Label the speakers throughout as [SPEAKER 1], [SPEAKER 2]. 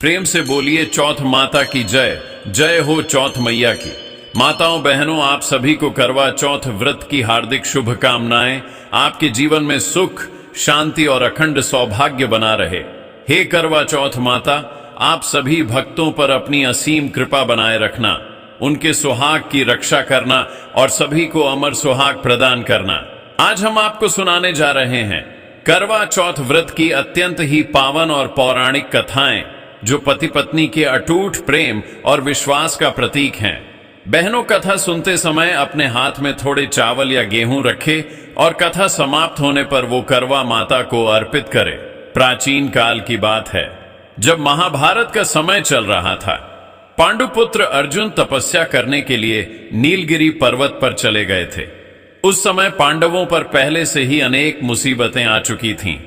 [SPEAKER 1] प्रेम से बोलिए चौथ माता की जय। जय हो चौथ मैया की। माताओं बहनों, आप सभी को करवा चौथ व्रत की हार्दिक शुभकामनाएं। आपके जीवन में सुख, शांति और अखंड सौभाग्य बना रहे। हे करवा चौथ माता, आप सभी भक्तों पर अपनी असीम कृपा बनाए रखना, उनके सुहाग की रक्षा करना और सभी को अमर सुहाग प्रदान करना। आज हम आपको सुनाने जा रहे हैं करवा चौथ व्रत की अत्यंत ही पावन और पौराणिक कथाएं, जो पति पत्नी के अटूट प्रेम और विश्वास का प्रतीक हैं। बहनों, कथा सुनते समय अपने हाथ में थोड़े चावल या गेहूं रखें और कथा समाप्त होने पर वो करवा माता को अर्पित करें। प्राचीन काल की बात है, जब महाभारत का समय चल रहा था। पांडुपुत्र अर्जुन तपस्या करने के लिए नीलगिरी पर्वत पर चले गए थे। उस समय पांडवों पर पहले से ही अनेक मुसीबतें आ चुकी थीं,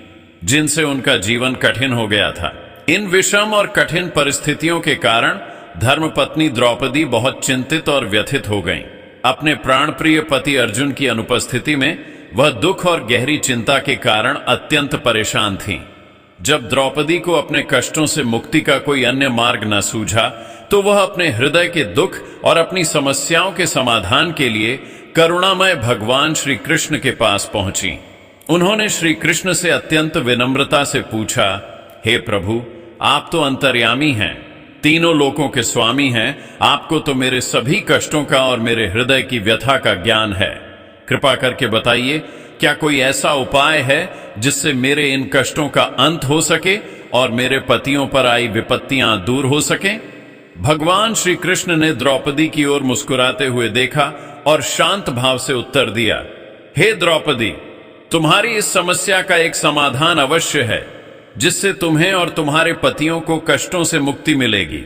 [SPEAKER 1] जिनसे उनका जीवन कठिन हो गया था। इन विषम और कठिन परिस्थितियों के कारण धर्मपत्नी द्रौपदी बहुत चिंतित और व्यथित हो गईं। अपने प्राणप्रिय पति अर्जुन की अनुपस्थिति में वह दुख और गहरी चिंता के कारण अत्यंत परेशान थीं। जब द्रौपदी को अपने कष्टों से मुक्ति का कोई अन्य मार्ग न सूझा, तो वह अपने हृदय के दुख और अपनी समस्याओं के समाधान के लिए करुणामय भगवान श्री कृष्ण के पास पहुंची। उन्होंने श्री कृष्ण से अत्यंत विनम्रता से पूछा, हे प्रभु, आप तो अंतर्यामी हैं, तीनों लोकों के स्वामी हैं। आपको तो मेरे सभी कष्टों का और मेरे हृदय की व्यथा का ज्ञान है। कृपा करके बताइए, क्या कोई ऐसा उपाय है जिससे मेरे इन कष्टों का अंत हो सके और मेरे पतियों पर आई विपत्तियां दूर हो सकें? भगवान श्री कृष्ण ने द्रौपदी की ओर मुस्कुराते हुए देखा और शांत भाव से उत्तर दिया, हे द्रौपदी, तुम्हारी इस समस्या का एक समाधान अवश्य है, जिससे तुम्हें और तुम्हारे पतियों को कष्टों से मुक्ति मिलेगी।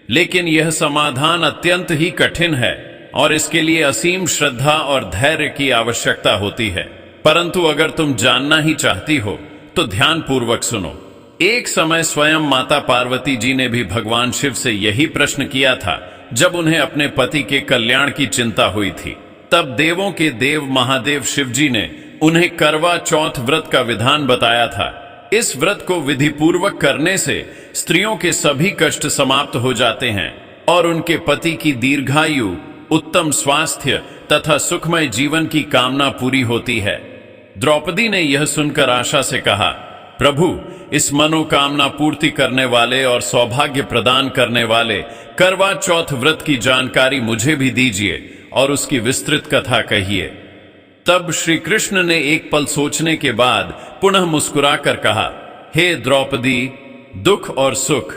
[SPEAKER 1] लेकिन यह समाधान अत्यंत ही कठिन है और इसके लिए असीम श्रद्धा और धैर्य की आवश्यकता होती है। परंतु अगर तुम जानना ही चाहती हो तो ध्यान पूर्वक सुनो। एक समय स्वयं माता पार्वती जी ने भी भगवान शिव से यही प्रश्न किया था, जब उन्हें अपने पति के कल्याण की चिंता हुई थी। तब देवों के देव महादेव शिव जी ने उन्हें करवा चौथ व्रत का विधान बताया था। इस व्रत को विधि पूर्वक करने से स्त्रियों के सभी कष्ट समाप्त हो जाते हैं और उनके पति की दीर्घायु, उत्तम स्वास्थ्य तथा सुखमय जीवन की कामना पूरी होती है। द्रौपदी ने यह सुनकर आशा से कहा, प्रभु, इस मनोकामना पूर्ति करने वाले और सौभाग्य प्रदान करने वाले करवा चौथ व्रत की जानकारी मुझे भी दीजिए और उसकी विस्तृत कथा कहिए। तब श्री कृष्ण ने एक पल सोचने के बाद पुनः मुस्कुराकर कहा, हे द्रौपदी, दुख और सुख,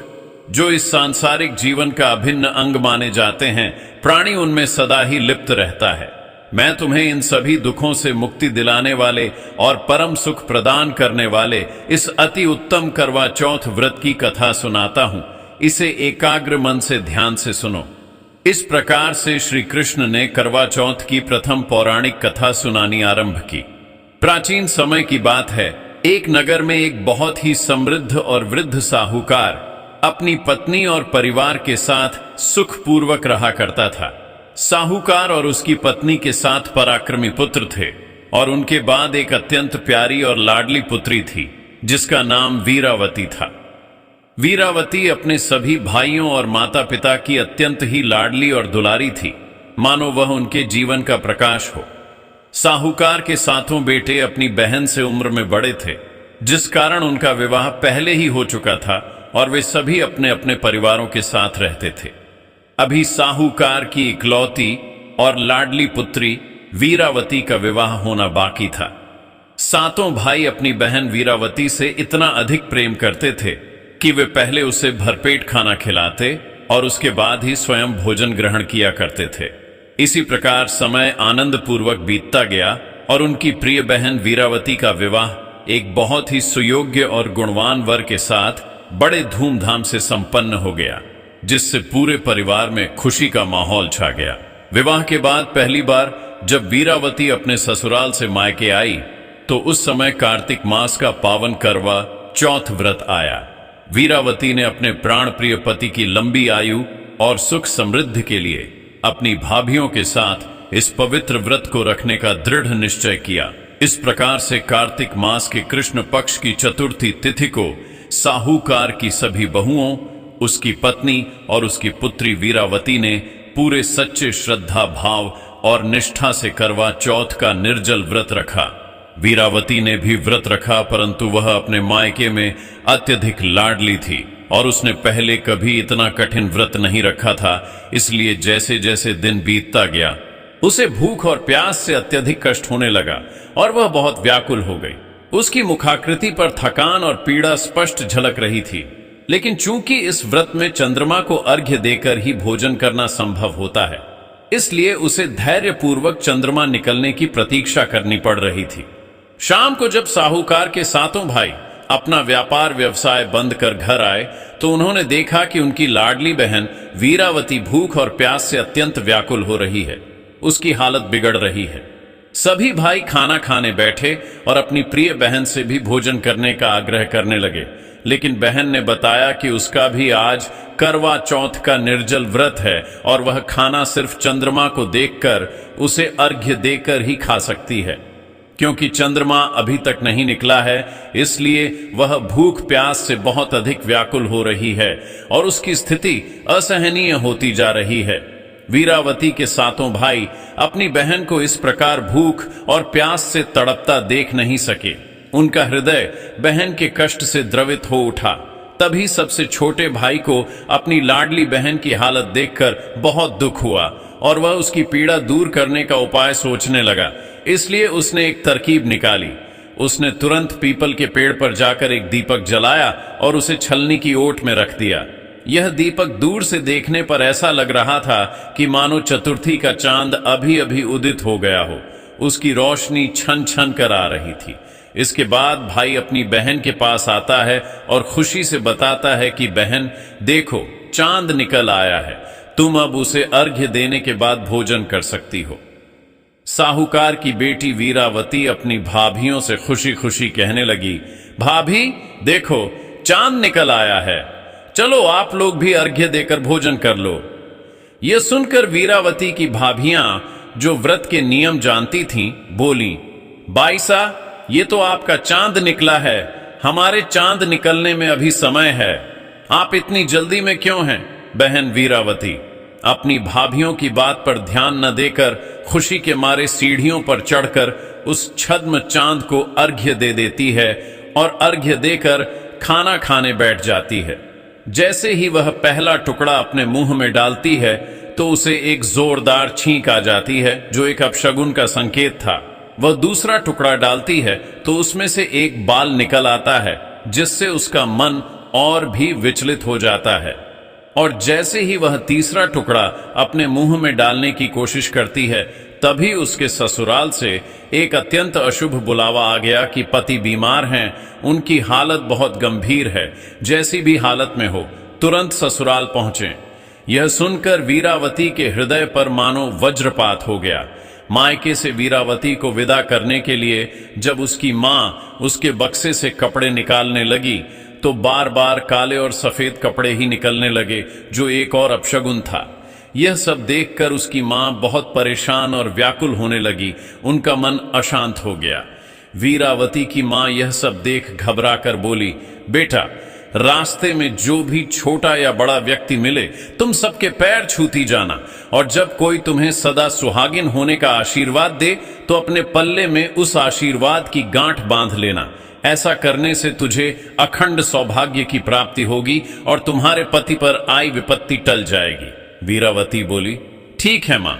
[SPEAKER 1] जो इस सांसारिक जीवन का अभिन्न अंग माने जाते हैं, प्राणी उनमें सदा ही लिप्त रहता है। मैं तुम्हें इन सभी दुखों से मुक्ति दिलाने वाले और परम सुख प्रदान करने वाले इस अति उत्तम करवा चौथ व्रत की कथा सुनाता हूं। इसे एकाग्र मन से ध्यान से सुनो। इस प्रकार से श्री कृष्ण ने करवा चौथ की प्रथम पौराणिक कथा सुनानी आरंभ की। प्राचीन समय की बात है, एक नगर में एक बहुत ही समृद्ध और वृद्ध साहूकार अपनी पत्नी और परिवार के साथ सुखपूर्वक रहा करता था। साहूकार और उसकी पत्नी के 7 पराक्रमी पुत्र थे और उनके बाद एक अत्यंत प्यारी और लाडली पुत्री थी, जिसका नाम वीरावती था। वीरावती अपने सभी भाइयों और माता पिता की अत्यंत ही लाडली और दुलारी थी, मानो वह उनके जीवन का प्रकाश हो। साहूकार के 7 बेटे अपनी बहन से उम्र में बड़े थे, जिस कारण उनका विवाह पहले ही हो चुका था और वे सभी अपने अपने परिवारों के साथ रहते थे। अभी साहूकार की इकलौती और लाडली पुत्री वीरावती का विवाह होना बाकी था। 7 भाई अपनी बहन वीरावती से इतना अधिक प्रेम करते थे कि वे पहले उसे भरपेट खाना खिलाते और उसके बाद ही स्वयं भोजन ग्रहण किया करते थे। इसी प्रकार समय आनंद पूर्वक बीतता गया और उनकी प्रिय बहन वीरावती का विवाह एक बहुत ही सुयोग्य और गुणवान वर के साथ बड़े धूमधाम से संपन्न हो गया, जिससे पूरे परिवार में खुशी का माहौल छा गया। विवाह के बाद पहली बार जब वीरावती अपने ससुराल से मायके आई, तो उस समय कार्तिक मास का पावन करवा चौथ व्रत आया। वीरावती ने अपने प्राण प्रिय पति की लंबी आयु और सुख समृद्धि के लिए अपनी भाभियों के साथ इस पवित्र व्रत को रखने का दृढ़ निश्चय किया। इस प्रकार से कार्तिक मास के कृष्ण पक्ष की चतुर्थी तिथि को साहूकार की सभी बहुओं, उसकी पत्नी और उसकी पुत्री वीरावती ने पूरे सच्चे श्रद्धा भाव और निष्ठा से करवा चौथ का निर्जल व्रत रखा। वीरावती ने भी व्रत रखा, परंतु वह अपने मायके में अत्यधिक लाडली थी और उसने पहले कभी इतना कठिन व्रत नहीं रखा था। इसलिए जैसे जैसे दिन बीतता गया उसे भूख और प्यास से अत्यधिक कष्ट होने लगा और वह बहुत व्याकुल हो गई। उसकी मुखाकृति पर थकान और पीड़ा स्पष्ट झलक रही थी, लेकिन चूंकि इस व्रत में चंद्रमा को अर्घ्य देकर ही भोजन करना संभव होता है, इसलिए उसे धैर्यपूर्वक चंद्रमा निकलने की प्रतीक्षा करनी पड़ रही थी। शाम को जब साहूकार के सातों भाई अपना व्यापार व्यवसाय बंद कर घर आए तो उन्होंने देखा कि उनकी लाडली बहन वीरावती भूख और प्यास से अत्यंत व्याकुल हो रही है। उसकी हालत बिगड़ रही है। सभी भाई खाना खाने बैठे और अपनी प्रिय बहन से भी भोजन करने का आग्रह करने लगे, लेकिन बहन ने बताया कि उसका भी आज करवा चौथ का निर्जल व्रत है और वह खाना सिर्फ चंद्रमा को देखकर उसे अर्घ्य देकर ही खा सकती है। क्योंकि चंद्रमा अभी तक नहीं निकला है, इसलिए वह भूख प्यास से बहुत अधिक व्याकुल हो रही है और उसकी स्थिति असहनीय होती जा रही है। वीरावती के सातों भाई अपनी बहन को इस प्रकार भूख और प्यास से तड़पता देख नहीं सके। उनका हृदय बहन के कष्ट से द्रवित हो उठा। तभी सबसे छोटे भाई को अपनी लाडली बहन की हालत देखकर बहुत दुख हुआ और वह उसकी पीड़ा दूर करने का उपाय सोचने लगा। इसलिए उसने एक तरकीब निकाली। उसने तुरंत पीपल के पेड़ पर जाकर एक दीपक जलाया और उसे छलनी की ओट में रख दिया। यह दीपक दूर से देखने पर ऐसा लग रहा था कि मानो चतुर्थी का चांद अभी अभी उदित हो गया हो। उसकी रोशनी छन छन कर आ रही थी। इसके बाद भाई अपनी बहन के पास आता है और खुशी से बताता है कि बहन देखो, चांद निकल आया है, तुम अब उसे अर्घ्य देने के बाद भोजन कर सकती हो। साहूकार की बेटी वीरावती अपनी भाभियों से खुशी खुशी कहने लगी, भाभी देखो, चांद निकल आया है, चलो आप लोग भी अर्घ्य देकर भोजन कर लो। यह सुनकर वीरावती की भाभियां, जो व्रत के नियम जानती थीं, बोली, बाईसा, ये तो आपका चांद निकला है, हमारे चांद निकलने में अभी समय है, आप इतनी जल्दी में क्यों हैं? बहन वीरावती अपनी भाभियों की बात पर ध्यान न देकर खुशी के मारे सीढ़ियों पर चढ़कर उस छद्म चांद को अर्घ्य दे देती है और अर्घ्य देकर खाना खाने बैठ जाती है। जैसे ही वह पहला टुकड़ा अपने मुंह में डालती है तो उसे एक जोरदार छींक आ जाती है, जो एक अपशगुन का संकेत था। वह दूसरा टुकड़ा डालती है तो उसमें से एक बाल निकल आता है, जिससे उसका मन और भी विचलित हो जाता है। और जैसे ही वह तीसरा टुकड़ा अपने मुंह में डालने की कोशिश करती है, तभी उसके ससुराल से एक अत्यंत अशुभ बुलावा आ गया कि पति बीमार हैं, उनकी हालत बहुत गंभीर है, जैसी भी हालत में हो तुरंत ससुराल पहुंचे। यह सुनकर वीरावती के हृदय पर मानो वज्रपात हो गया। मायके से वीरावती को विदा करने के लिए जब उसकी मां उसके बक्से से कपड़े निकालने लगी तो बार बार काले और सफेद कपड़े ही निकलने लगे, जो एक और अपशगुन था। यह सब देखकर उसकी मां बहुत परेशान और व्याकुल होने लगी। उनका मन अशांत हो गया। वीरावती की मां यह सब देख घबरा कर बोली, बेटा, रास्ते में जो भी छोटा या बड़ा व्यक्ति मिले तुम सबके पैर छूती जाना, और जब कोई तुम्हें सदा सुहागिन होने का आशीर्वाद दे तो अपने पल्ले में उस आशीर्वाद की गांठ बांध लेना। ऐसा करने से तुझे अखंड सौभाग्य की प्राप्ति होगी और तुम्हारे पति पर आई विपत्ति टल जाएगी। वीरावती बोली, ठीक है मां,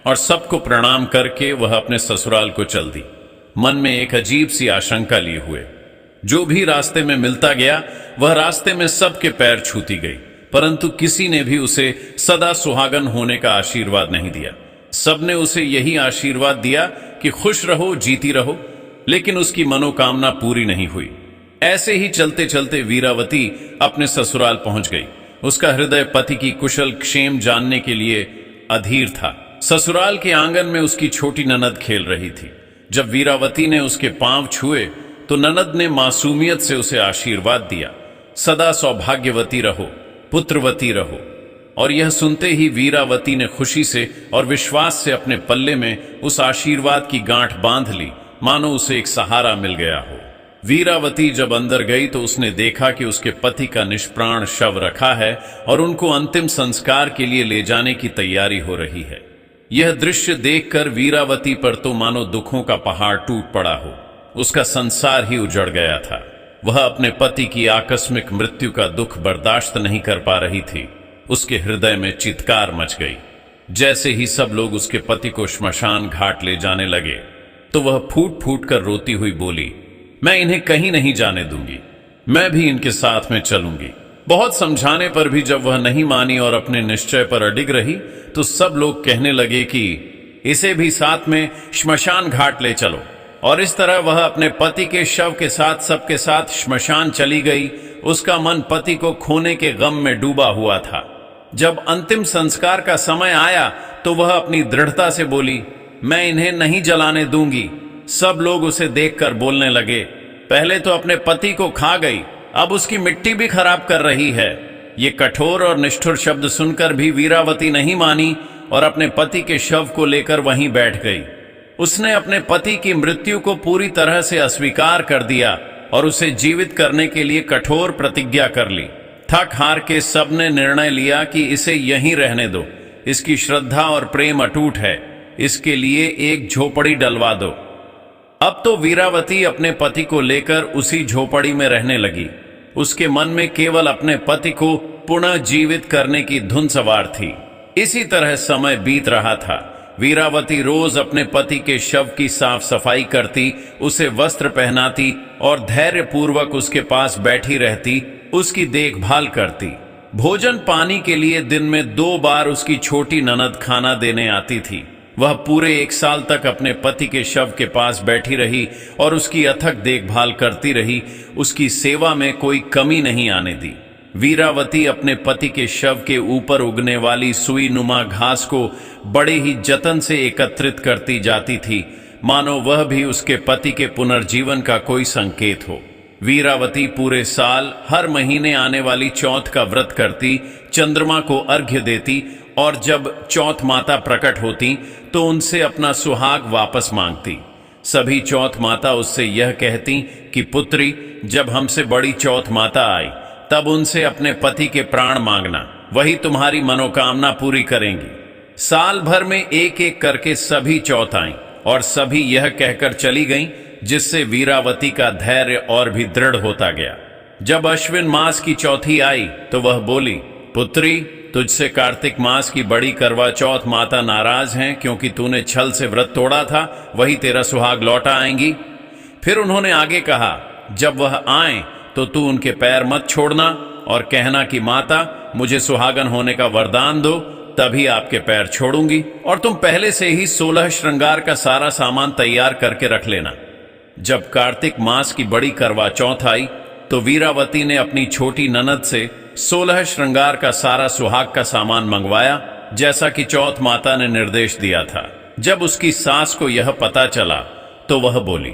[SPEAKER 1] और सबको प्रणाम करके वह अपने ससुराल को चल दी, मन में एक अजीब सी आशंका लिए हुए। जो भी रास्ते में मिलता गया वह रास्ते में सबके पैर छूती गई, परंतु किसी ने भी उसे सदा सुहागन होने का आशीर्वाद नहीं दिया। सबने उसे यही आशीर्वाद दिया कि खुश रहो, जीती रहो, लेकिन उसकी मनोकामना पूरी नहीं हुई। ऐसे ही चलते चलते वीरावती अपने ससुराल पहुंच गई। उसका हृदय पति की कुशल क्षेम जानने के लिए अधीर था। ससुराल के आंगन में उसकी छोटी ननद खेल रही थी। जब वीरावती ने उसके पांव छुए तो ननद ने मासूमियत से उसे आशीर्वाद दिया, सदा सौभाग्यवती रहो, पुत्रवती रहो। और यह सुनते ही वीरावती ने खुशी से और विश्वास से अपने पल्ले में उस आशीर्वाद की गांठ बांध ली, मानो उसे एक सहारा मिल गया हो। वीरावती जब अंदर गई तो उसने देखा कि उसके पति का निष्प्राण शव रखा है और उनको अंतिम संस्कार के लिए ले जाने की तैयारी हो रही है। यह दृश्य देखकर वीरावती पर तो मानो दुखों का पहाड़ टूट पड़ा हो। उसका संसार ही उजड़ गया था। वह अपने पति की आकस्मिक मृत्यु का दुख बर्दाश्त नहीं कर पा रही थी। उसके हृदय में चित्कार मच गई। जैसे ही सब लोग उसके पति को श्मशान घाट ले जाने लगे तो वह फूट फूट कर रोती हुई बोली, मैं इन्हें कहीं नहीं जाने दूंगी, मैं भी इनके साथ में चलूंगी। बहुत समझाने पर भी जब वह नहीं मानी और अपने निश्चय पर अडिग रही तो सब लोग कहने लगे कि इसे भी साथ में श्मशान घाट ले चलो। और इस तरह वह अपने पति के शव के साथ सबके साथ श्मशान चली गई। उसका मन पति को खोने के गम में डूबा हुआ था। जब अंतिम संस्कार का समय आया तो वह अपनी दृढ़ता से बोली, मैं इन्हें नहीं जलाने दूंगी। सब लोग उसे देखकर बोलने लगे, पहले तो अपने पति को खा गई, अब उसकी मिट्टी भी खराब कर रही है। ये कठोर और निष्ठुर शब्द सुनकर भी वीरावती नहीं मानी और अपने पति के शव को लेकर वहीं बैठ गई। उसने अपने पति की मृत्यु को पूरी तरह से अस्वीकार कर दिया और उसे जीवित करने के लिए कठोर प्रतिज्ञा कर ली। थक हार के सबने निर्णय लिया कि इसे यहीं रहने दो। इसकी श्रद्धा और प्रेम अटूट है, इसके लिए एक झोपड़ी डलवा दो। अब तो वीरावती अपने पति को लेकर उसी झोपड़ी में रहने लगी। उसके मन में केवल अपने पति को पुनः जीवित करने की धुन सवार थी। इसी तरह समय बीत रहा था। वीरावती रोज अपने पति के शव की साफ सफाई करती, उसे वस्त्र पहनाती और धैर्य पूर्वक उसके पास बैठी रहती, उसकी देखभाल करती। भोजन पानी के लिए दिन में 2 बार उसकी छोटी ननद खाना देने आती थी। वह पूरे 1 साल तक अपने पति के शव के पास बैठी रही और उसकी अथक देखभाल करती रही। उसकी सेवा में कोई कमी नहीं आने दी। वीरावती अपने पति के शव के ऊपर उगने वाली सुई नुमा घास को बड़े ही जतन से एकत्रित करती जाती थी, मानो वह भी उसके पति के पुनर्जीवन का कोई संकेत हो। वीरावती पूरे साल हर महीने आने वाली चौथ का व्रत करती, चंद्रमा को अर्घ्य देती और जब चौथ माता प्रकट होती तो उनसे अपना सुहाग वापस मांगती। सभी चौथ माता उससे यह कहती कि पुत्री, जब हमसे बड़ी चौथ माता आई तब उनसे अपने पति के प्राण मांगना, वही तुम्हारी मनोकामना पूरी करेंगी। साल भर में एक एक करके सभी चौथ आईं और सभी यह कहकर चली गईं, जिससे वीरावती का धैर्य और भी दृढ़ होता गया। जब अश्विन मास की चौथी आई तो वह बोली, पुत्री, तुझसे कार्तिक मास की बड़ी करवा चौथ माता नाराज हैं क्योंकि तूने छल से व्रत तोड़ा था, वही तेरा सुहाग लौटा आएंगी। फिर उन्होंने आगे कहा, जब वह आए तो तू उनके पैर मत छोड़ना और कहना कि माता, मुझे सुहागन होने का वरदान दो, तभी आपके पैर छोड़ूंगी। और तुम पहले से ही 16 श्रृंगार का सारा सामान तैयार करके रख लेना। जब कार्तिक मास की बड़ी करवा चौथ आई तो वीरावती ने अपनी छोटी ननद से 16 श्रृंगार का सारा सुहाग का सामान मंगवाया, जैसा कि चौथ माता ने निर्देश दिया था। जब उसकी सास को यह पता चला तो वह बोली,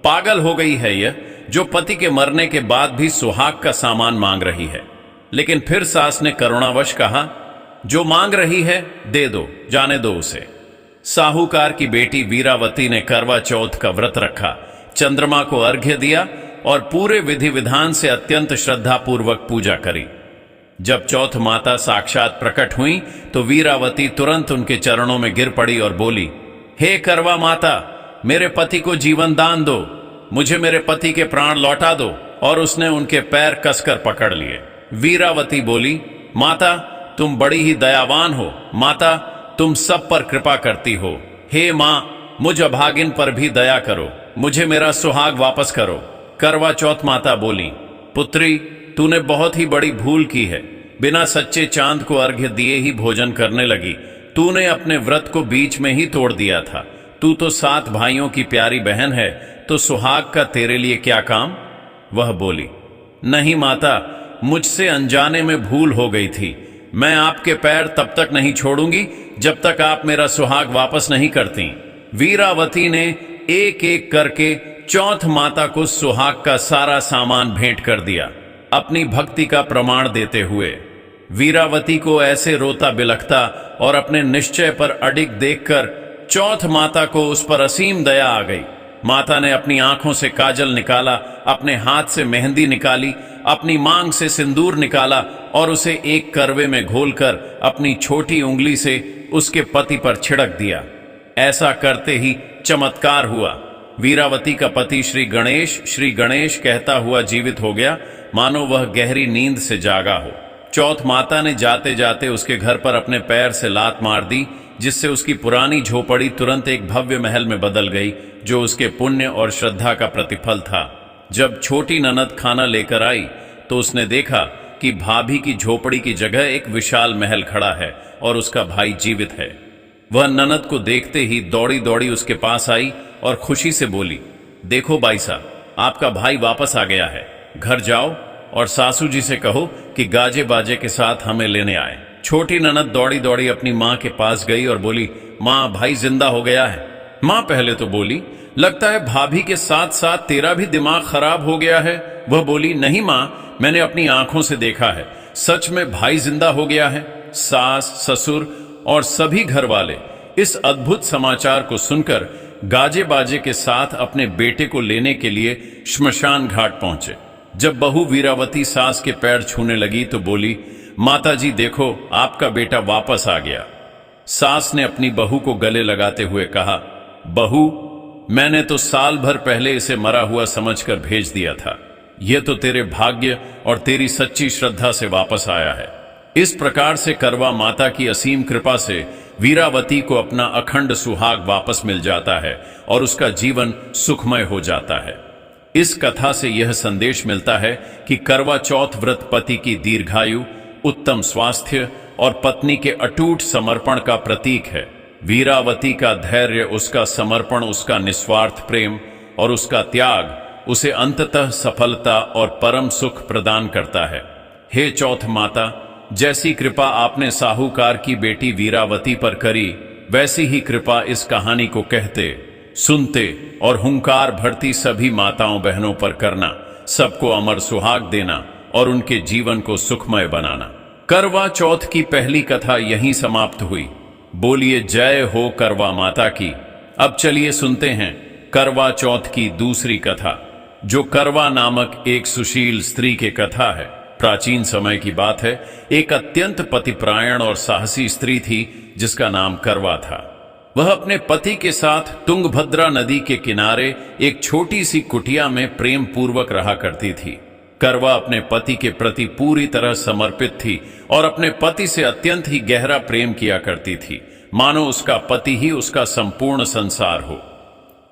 [SPEAKER 1] पागल हो गई है यह, जो पति के मरने के बाद भी सुहाग का सामान मांग रही है। लेकिन फिर सास ने करुणावश कहा, जो मांग रही है दे दो, जाने दो उसे। साहूकार की बेटी वीरावती ने करवा चौथ का व्रत रखा, चंद्रमा को अर्घ्य दिया और पूरे विधि विधान से अत्यंत श्रद्धा पूर्वक पूजा करी। जब चौथ माता साक्षात प्रकट हुई तो वीरावती तुरंत उनके चरणों में गिर पड़ी और बोली, हे करवा माता, मेरे पति को जीवन दान दो, मुझे मेरे पति के प्राण लौटा दो। और उसने उनके पैर कसकर पकड़ लिए। वीरावती बोली, माता, तुम बड़ी ही दयावान हो। माता, तुम सब पर कृपा करती हो। हे माँ, मुझ अभागिन पर भी दया करो, मुझे मेरा सुहाग वापस करो। करवा चौथ माता बोली, पुत्री, तूने बहुत ही बड़ी भूल की है। बिना सच्चे चांद को अर्घ्य दिए ही भोजन करने लगी। तूने अपने व्रत को बीच में ही तोड़ दिया था। तू तो 7 भाइयों की प्यारी बहन है, तो सुहाग का तेरे लिए क्या काम? वह बोली, नहीं माता, मुझसे अनजाने में भूल हो गई थी। मैं आपके पैर तब तक नहीं छोड़ूंगी जब तक आप मेरा सुहाग वापस नहीं करती। वीरावती ने एक एक करके चौथ माता को सुहाग का सारा सामान भेंट कर दिया, अपनी भक्ति का प्रमाण देते हुए। वीरावती को ऐसे रोता बिलखता और अपने निश्चय पर अडिग देखकर चौथ माता को उस पर असीम दया आ गई। माता ने अपनी आंखों से काजल निकाला, अपने हाथ से मेहंदी निकाली, अपनी मांग से सिंदूर निकाला और उसे एक करवे में घोलकर अपनी छोटी उंगली से उसके पति पर छिड़क दिया। ऐसा करते ही चमत्कार हुआ। वीरावती का पति श्री गणेश कहता हुआ जीवित हो गया, मानो वह गहरी नींद से जागा हो। चौथ माता ने जाते जाते उसके घर पर अपने पैर से लात मार दी, जिससे उसकी पुरानी झोपड़ी तुरंत एक भव्य महल में बदल गई, जो उसके पुण्य और श्रद्धा का प्रतिफल था। जब छोटी ननद खाना लेकर आई तो उसने देखा कि भाभी की झोपड़ी की जगह एक विशाल महल खड़ा है और उसका भाई जीवित है। वह ननद को देखते ही दौड़ी दौड़ी उसके पास आई और खुशी से बोली, देखो बाई साहब, आपका भाई वापस आ गया है। घर जाओ और सासू जी से कहो कि गाजे बाजे के साथ हमें लेने आए। छोटी ननद दौड़ी दौड़ी अपनी माँ के पास गई और बोली, माँ, भाई जिंदा हो गया है। माँ पहले तो बोली, लगता है भाभी के साथ साथ तेरा भी दिमाग खराब हो गया है। वह बोली, नहीं माँ, मैंने अपनी आंखों से देखा है, सच में भाई जिंदा हो गया है। सास, ससुर और सभी घर वाले इस अद्भुत समाचार को सुनकर गाजे बाजे के साथ अपने बेटे को लेने के लिए श्मशान घाट पहुंचे। जब बहू वीरावती सास के पैर छूने लगी तो बोली, माता जी देखो, आपका बेटा वापस आ गया। सास ने अपनी बहू को गले लगाते हुए कहा, बहू, मैंने तो साल भर पहले इसे मरा हुआ समझकर भेज दिया था। यह तो तेरे भाग्य और तेरी सच्ची श्रद्धा से वापस आया है। इस प्रकार से करवा माता की असीम कृपा से वीरावती को अपना अखंड सुहाग वापस मिल जाता है और उसका जीवन सुखमय हो जाता है। इस कथा से यह संदेश मिलता है कि करवा चौथ व्रत पति की दीर्घायु, उत्तम स्वास्थ्य और पत्नी के अटूट समर्पण का प्रतीक है। वीरावती का धैर्य, उसका समर्पण, उसका निस्वार्थ प्रेम और उसका त्याग उसे अंततः सफलता और परम सुख प्रदान करता है। हे चौथ माता, जैसी कृपा आपने साहूकार की बेटी वीरावती पर करी, वैसी ही कृपा इस कहानी को कहते, सुनते और हुंकार भरती सभी माताओं बहनों पर करना, सबको अमर सुहाग देना और उनके जीवन को सुखमय बनाना। करवा चौथ की पहली कथा यहीं समाप्त हुई। बोलिए जय हो करवा माता की। अब चलिए सुनते हैं करवा चौथ की दूसरी कथा, जो करवा नामक एक सुशील स्त्री की कथा है। प्राचीन समय की बात है, एक अत्यंत पतिपरायण और साहसी स्त्री थी जिसका नाम करवा था। वह अपने पति के साथ तुंगभद्रा नदी के किनारे एक छोटी सी कुटिया में प्रेम पूर्वक रहा करती थी। करवा अपने पति के प्रति पूरी तरह समर्पित थी और अपने पति से अत्यंत ही गहरा प्रेम किया करती थी, मानो उसका पति ही उसका संपूर्ण संसार हो।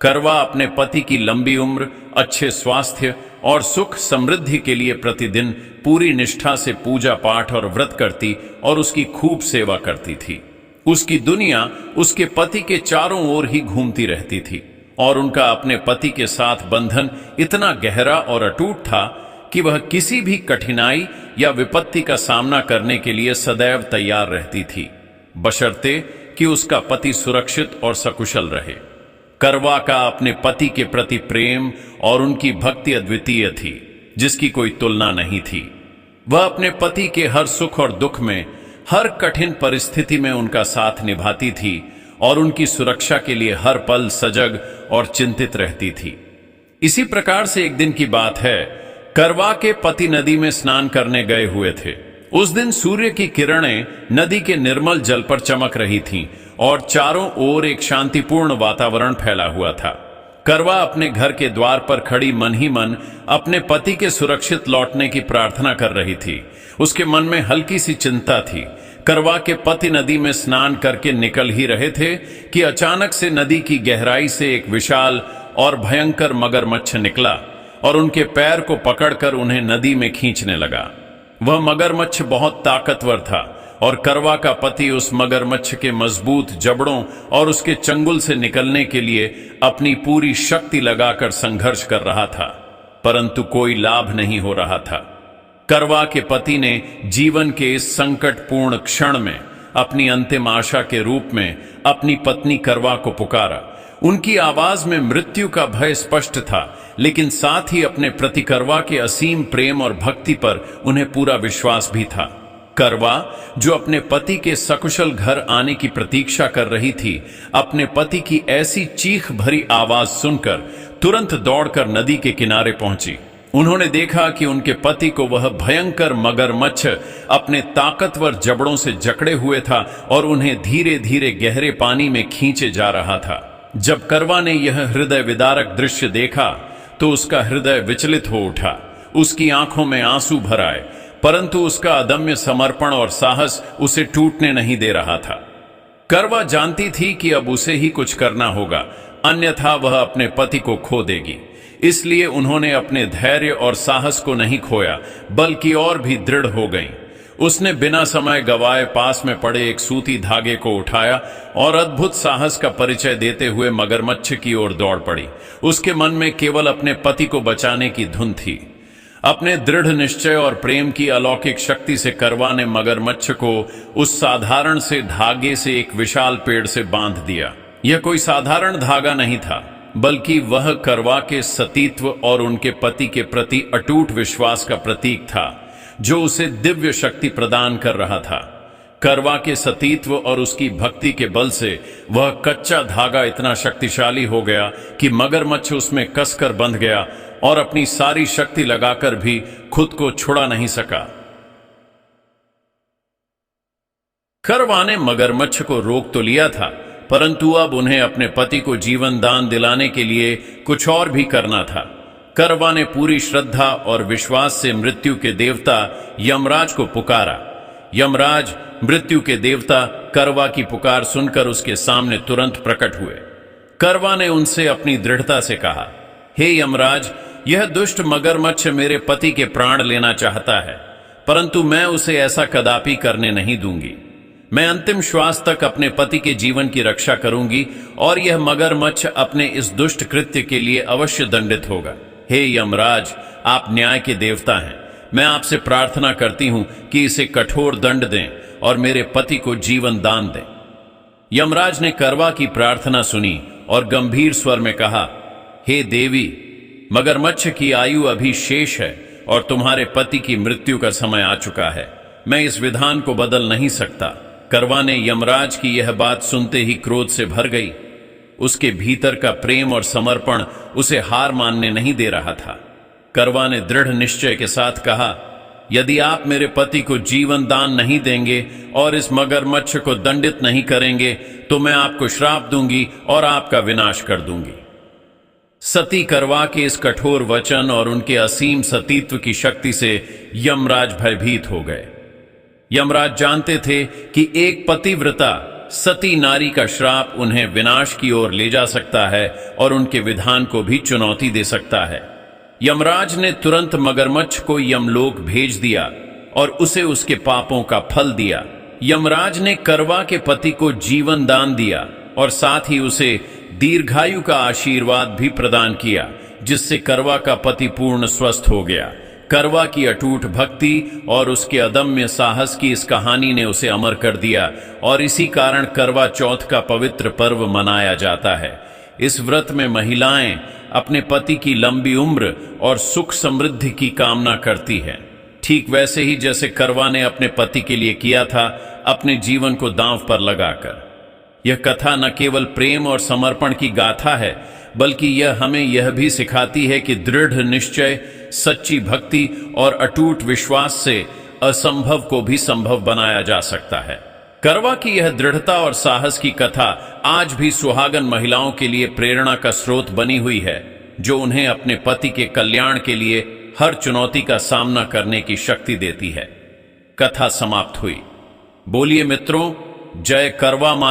[SPEAKER 1] करवा अपने पति की लंबी उम्र, अच्छे स्वास्थ्य और सुख समृद्धि के लिए प्रतिदिन पूरी निष्ठा से पूजा पाठ और व्रत करती और उसकी खूब सेवा करती थी। उसकी दुनिया उसके पति के चारों ओर ही घूमती रहती थी और उनका अपने पति के साथ बंधन इतना गहरा और अटूट था कि वह किसी भी कठिनाई या विपत्ति का सामना करने के लिए सदैव तैयार रहती थी, बशर्ते कि उसका पति सुरक्षित और सकुशल रहे। करवा का अपने पति के प्रति प्रेम और उनकी भक्ति अद्वितीय थी, जिसकी कोई तुलना नहीं थी। वह अपने पति के हर सुख और दुख में, हर कठिन परिस्थिति में उनका साथ निभाती थी और उनकी सुरक्षा के लिए हर पल सजग और चिंतित रहती थी। इसी प्रकार से एक दिन की बात है, करवा के पति नदी में स्नान करने गए हुए थे। उस दिन सूर्य की किरणें नदी के निर्मल जल पर चमक रही थीं और चारों ओर एक शांतिपूर्ण वातावरण फैला हुआ था। करवा अपने घर के द्वार पर खड़ी मन ही मन अपने पति के सुरक्षित लौटने की प्रार्थना कर रही थी। उसके मन में हल्की सी चिंता थी। करवा के पति नदी में स्नान करके निकल ही रहे थे कि अचानक से नदी की गहराई से एक विशाल और भयंकर मगरमच्छ निकला और उनके पैर को पकड़कर उन्हें नदी में खींचने लगा। वह मगरमच्छ बहुत ताकतवर था और करवा का पति उस मगरमच्छ के मजबूत जबड़ों और उसके चंगुल से निकलने के लिए अपनी पूरी शक्ति लगाकर संघर्ष कर रहा था, परंतु कोई लाभ नहीं हो रहा था। करवा के पति ने जीवन के इस संकटपूर्ण क्षण में अपनी अंतिम आशा के रूप में अपनी पत्नी करवा को पुकारा। उनकी आवाज में मृत्यु का भय स्पष्ट था, लेकिन साथ ही अपने प्रति करवा के असीम प्रेम और भक्ति पर उन्हें पूरा विश्वास भी था। करवा, जो अपने पति के सकुशल घर आने की प्रतीक्षा कर रही थी, अपने पति की ऐसी चीख भरी आवाज सुनकर तुरंत दौड़कर नदी के किनारे पहुंची। उन्होंने देखा कि उनके पति को वह भयंकर मगरमच्छ अपने ताकतवर जबड़ों से जकड़े हुए था और उन्हें धीरे धीरे गहरे पानी में खींचे जा रहा था। जब करवा ने यह हृदय विदारक दृश्य देखा तो उसका हृदय विचलित हो उठा। उसकी आंखों में आंसू भर आए, परंतु उसका अदम्य समर्पण और साहस उसे टूटने नहीं दे रहा था। करवा जानती थी कि अब उसे ही कुछ करना होगा, अन्यथा वह अपने पति को खो देगी। इसलिए उन्होंने अपने धैर्य और साहस को नहीं खोया, बल्कि और भी दृढ़ हो गईं। उसने बिना समय गवाए पास में पड़े एक सूती धागे को उठाया और अद्भुत साहस का परिचय देते हुए मगरमच्छ की ओर दौड़ पड़ी। उसके मन में केवल अपने पति को बचाने की धुन थी। अपने दृढ़ निश्चय और प्रेम की अलौकिक शक्ति से करवा ने मगरमच्छ को उस साधारण से धागे से एक विशाल पेड़ से बांध दिया। यह कोई साधारण धागा नहीं था, बल्कि वह करवा के सतीत्व और उनके पति के प्रति अटूट विश्वास का प्रतीक था, जो उसे दिव्य शक्ति प्रदान कर रहा था। करवा के सतीत्व और उसकी भक्ति के बल से वह कच्चा धागा इतना शक्तिशाली हो गया कि मगरमच्छ उसमें कसकर बंध गया और अपनी सारी शक्ति लगाकर भी खुद को छुड़ा नहीं सका। करवा ने मगरमच्छ को रोक तो लिया था, परंतु अब उन्हें अपने पति को जीवन दान दिलाने के लिए कुछ और भी करना था। करवा ने पूरी श्रद्धा और विश्वास से मृत्यु के देवता यमराज को पुकारा। यमराज, मृत्यु के देवता, करवा की पुकार सुनकर उसके सामने तुरंत प्रकट हुए। करवा ने उनसे अपनी दृढ़ता से कहा, हे यमराज, यह दुष्ट मगरमच्छ मेरे पति के प्राण लेना चाहता है, परंतु मैं उसे ऐसा कदापि करने नहीं दूंगी। मैं अंतिम श्वास तक अपने पति के जीवन की रक्षा करूंगी और यह मगरमच्छ अपने इस दुष्ट कृत्य के लिए अवश्य दंडित होगा। हे यमराज, आप न्याय के देवता हैं। मैं आपसे प्रार्थना करती हूं कि इसे कठोर दंड दें और मेरे पति को जीवन दान दें। यमराज ने करवा की प्रार्थना सुनी और गंभीर स्वर में कहा, हे देवी, मगरमच्छ की आयु अभी शेष है और तुम्हारे पति की मृत्यु का समय आ चुका है। मैं इस विधान को बदल नहीं सकता। करवा ने यमराज की यह बात सुनते ही क्रोध से भर गई। उसके भीतर का प्रेम और समर्पण उसे हार मानने नहीं दे रहा था। करवा ने दृढ़ निश्चय के साथ कहा, यदि आप मेरे पति को जीवन दान नहीं देंगे और इस मगरमच्छ को दंडित नहीं करेंगे तो मैं आपको श्राप दूंगी और आपका विनाश कर दूंगी। सती करवा के इस कठोर वचन और उनके असीम सतीत्व की शक्ति से यमराज भयभीत हो गए। यमराज जानते थे कि एक पतिव्रता सती नारी का श्राप उन्हें विनाश की ओर ले जा सकता है और उनके विधान को भी चुनौती दे सकता है। यमराज ने तुरंत मगरमच्छ को यमलोक भेज दिया और उसे उसके पापों का फल दिया। यमराज ने करवा के पति को जीवन दान दिया और साथ ही उसे दीर्घायु का आशीर्वाद भी प्रदान किया, जिससे करवा का पति पूर्ण स्वस्थ हो गया। करवा की अटूट भक्ति और उसके अदम्य साहस की इस कहानी ने उसे अमर कर दिया और इसी कारण करवा चौथ का पवित्र पर्व मनाया जाता है। इस व्रत में महिलाएं अपने पति की लंबी उम्र और सुख समृद्धि की कामना करती है, ठीक वैसे ही जैसे करवा ने अपने पति के लिए किया था, अपने जीवन को दांव पर लगाकर। यह कथा न केवल प्रेम और समर्पण की गाथा है, बल्कि यह हमें यह भी सिखाती है कि दृढ़ निश्चय, सच्ची भक्ति और अटूट विश्वास से असंभव को भी संभव बनाया जा सकता है। करवा की यह दृढ़ता और साहस की कथा आज भी सुहागन महिलाओं के लिए प्रेरणा का स्रोत बनी हुई है, जो उन्हें अपने पति के कल्याण के लिए हर चुनौती का सामना करने की शक्ति देती है। कथा समाप्त हुई। बोलिए मित्रों, जय करवा माता।